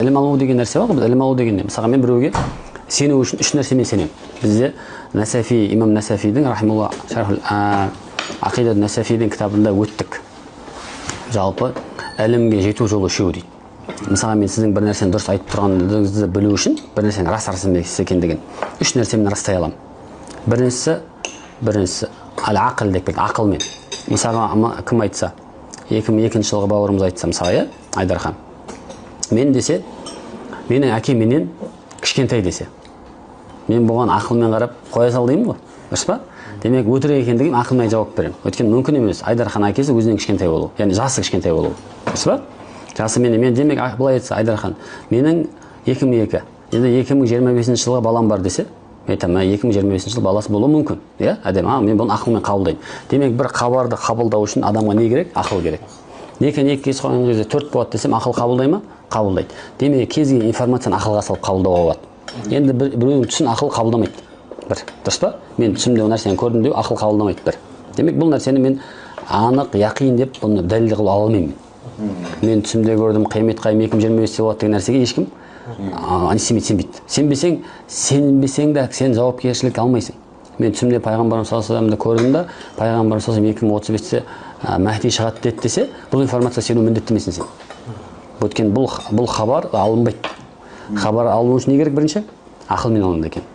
Ілім алу деген нәрсе бар ғой, ілім алу деген не? Мысалға мен біреуге сену үшін үш нәрсемен сенемін. Бізде имам Насафидің рахимулла шархул ақида Насафидің кітабында өттік. Жалпы ілімге жету жолы үшеу дейді. Мысалға мен сіздің бір нәрсені дұрыс айтып тұрғаныңызды білу үшін бір нәрсені рас емес екендігін үш нәрсемен растай аламын. Біріншісі ақыл деп келді, ақылмен. Мысалға кім айтса, 2002 жылғы бауырымыз айтса, мысалға, Айдархан. Мен десе, менің әкеменен кішкентай десе. Мен бұған ақылмен қарап қоя сал деймін ғой. Дұрыс па? Демек, өтірік екендігін ақылмен жауап беремін. Өйткені мүмкін емес. Айдархан әкесі өзінен кішкентай болу, яғни жасы кішкентай болу. Дұрыс па? Жасы мен демек былай айтса, Айдархан, менің 2002, енді 2025 жылға балам бар десе, мен айтамын, 2025 жыл баласы болуы мүмкін. Иә? Мен бұны ақылмен қабылдаймын. Демек, бір хабарды қабылдау үшін адамға не керек? Ақыл керек. Екі кез қойған кезде 4 болады десем, ақыл қабылдай ма? Қабылдайды. Демек, кез келген информацияны ақылға салып қабылдауға болады. Енді біреудің түсін ақыл қабылдамайды. Бір. Дұрыс па? Мен түсімде нәрсені көрдім деп ақыл қабылдамайды бір. Демек, бұл нәрсені мен анық, яқин деп бұны дәлел қылып ала алмаймын. Мен түсімде көрдім, қиямет қайым 2025-те болады деген нәрсеге ешкім сенбейді. Сенбесең де сен жауапкершілік алмайсың. Мен түсімде пайғамбарымыз саллаллаху алейхи вассаламды көрдім да, пайғамбарымыз саллаллаху алейхи вассалам 2035-те Мәхди шығады деді десе, бұл информация сену міндетті емессің сен. Өйткені бұл хабар алынбайды. Хабар алу үшін не керек бірінші? Ақылмен алынады екен.